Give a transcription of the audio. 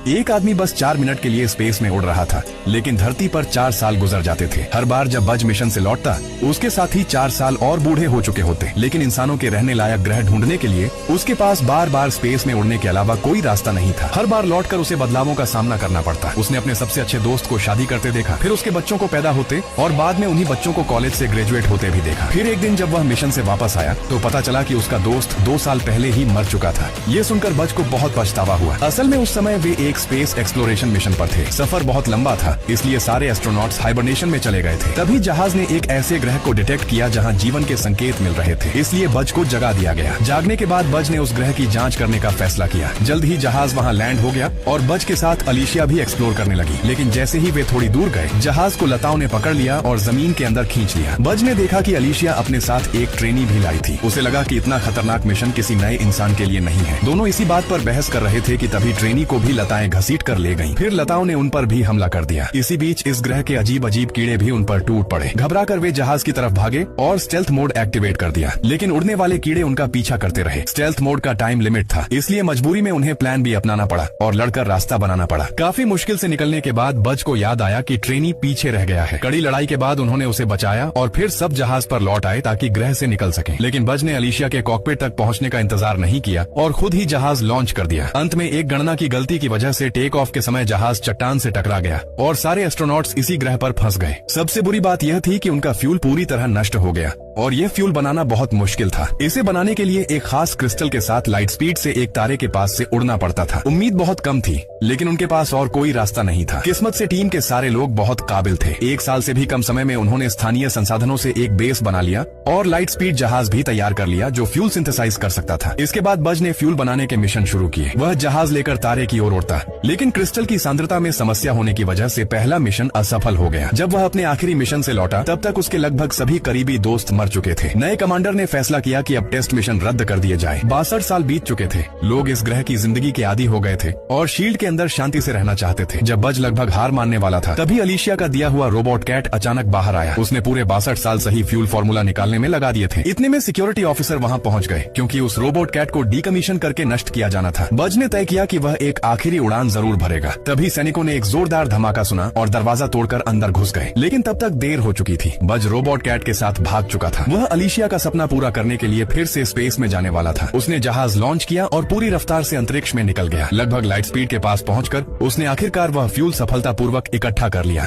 एक आदमी बस 4 मिनट के लिए स्पेस में उड़ रहा था, लेकिन धरती पर 4 साल गुजर जाते थे। हर बार जब बज मिशन से लौटता, उसके साथ ही 4 साल और बूढ़े हो चुके होते। लेकिन इंसानों के रहने लायक ग्रह ढूंढने के लिए उसके पास बार बार स्पेस में उड़ने के अलावा कोई रास्ता नहीं था। हर बार लौटकर उसे बदलावों का सामना करना पड़ता। उसने अपने सबसे अच्छे दोस्त को शादी करते देखा, फिर उसके बच्चों को पैदा होते और बाद में उन्हीं बच्चों को कॉलेज से ग्रेजुएट होते भी देखा। फिर एक दिन जब वह मिशन से वापस आया तो पता चला कि उसका दोस्त 2 साल पहले ही मर चुका था। ये सुनकर बज को बहुत पछतावा हुआ। असल में उस समय वे एक स्पेस एक्सप्लोरेशन मिशन पर थे। सफर बहुत लंबा था, इसलिए सारे एस्ट्रोनॉट्स हाइबरनेशन में चले गए थे। तभी जहाज ने एक ऐसे ग्रह को डिटेक्ट किया जहां जीवन के संकेत मिल रहे थे, इसलिए बज को जगा दिया गया। जागने के बाद बज ने उस ग्रह की जांच करने का फैसला किया। जल्द ही जहाज वहां लैंड हो गया और बज के साथ अलीशिया भी एक्सप्लोर करने लगी। लेकिन जैसे ही वे थोड़ी दूर गए, जहाज को लताओं ने पकड़ लिया और जमीन के अंदर खींच लिया। बज ने देखा कि अलीशिया अपने साथ एक ट्रेनी भी लाई थी। उसे लगा कि इतना खतरनाक मिशन किसी नए इंसान के लिए नहीं है। दोनों इसी बात पर बहस कर रहे थे कि तभी ट्रेनी को भी लताएं घसीट कर ले गईं। फिर लताओं ने उन पर भी हमला कर दिया। इसी बीच इस ग्रह के अजीब अजीब कीड़े भी उन पर टूट पड़े। घबराकर वे जहाज की तरफ भागे और स्टेल्थ मोड एक्टिवेट कर दिया, लेकिन उड़ने वाले कीड़े उनका पीछा करते रहे। स्टेल्थ मोड का टाइम लिमिट था, इसलिए मजबूरी में उन्हें प्लान भी अपनाना पड़ा और लड़कर रास्ता बनाना पड़ा। काफी मुश्किल से निकलने के बाद बज को याद आया कि ट्रेनी पीछे रह गया है। कड़ी लड़ाई के बाद उन्होंने उसे बचाया और फिर सब जहाज पर लौट आए ताकि ग्रह से निकल सकें। लेकिन बज ने अलीशिया के कॉकपिट तक पहुंचने का इंतजार नहीं किया और खुद ही जहाज लॉन्च कर दिया। अंत में एक गणना की गलती की वजह से टेक ऑफ के समय जहाज चट्टान से टकरा गया और सारे एस्ट्रोनॉट्स इसी ग्रह पर फंस गए। सबसे बुरी बात यह थी कि उनका फ्यूल पूरी तरह नष्ट हो गया और यह फ्यूल बनाना बहुत मुश्किल था। इसे बनाने के लिए एक खास क्रिस्टल के साथ लाइट स्पीड से एक तारे के पास से उड़ना पड़ता था। उम्मीद बहुत कम थी, लेकिन उनके पास और कोई रास्ता नहीं था। किस्मत से टीम के सारे लोग बहुत काबिल थे। 1 साल से भी कम समय में उन्होंने स्थानीय संसाधनों से एक बेस बना लिया और लाइट स्पीड जहाज भी तैयार कर लिया जो फ्यूल सिंथेसाइज कर सकता था। इसके बाद बज ने फ्यूल बनाने के मिशन शुरू किए। वह जहाज लेकर तारे की ओर उड़ता, लेकिन क्रिस्टल की सांद्रता में समस्या होने की वजह से पहला मिशन असफल हो गया। जब वह अपने आखिरी मिशन से लौटा, तब तक उसके लगभग सभी करीबी दोस्त मर चुके थे। नए कमांडर ने फैसला किया कि अब टेस्ट मिशन रद्द कर दिए जाए। 62 साल बीत चुके थे। लोग इस ग्रह की जिंदगी के आदी हो गए थे और शील्ड के अंदर शांति से रहना चाहते थे। जब बज लगभग हार मानने वाला था, तभी अलीशिया का दिया हुआ रोबोट कैट अचानक बाहर आया। उसने पूरे 62 साल सही फ्यूल फार्मूला निकालने में लगा दिए थे। इतने में सिक्योरिटी ऑफिसर वहां पहुंच गए, क्योंकि उस रोबोट कैट को डीकमीशन करके नष्ट किया जाना था। बज ने तय किया कि वह एक आखिरी उड़ान जरूर भरेगा। तभी सैनिकों ने एक जोरदार धमाका सुना और दरवाजा तोड़कर अंदर घुस गए, लेकिन तब तक देर हो चुकी थी। बज रोबोट कैट के साथ भाग चुका था। वह अलीशिया का सपना पूरा करने के लिए फिर से स्पेस में जाने वाला था। उसने जहाज लॉन्च किया और पूरी रफ्तार से अंतरिक्ष में निकल गया। लगभग लाइट स्पीड के पास पहुंचकर उसने आखिरकार वह फ्यूल सफलतापूर्वक इकट्ठा कर लिया।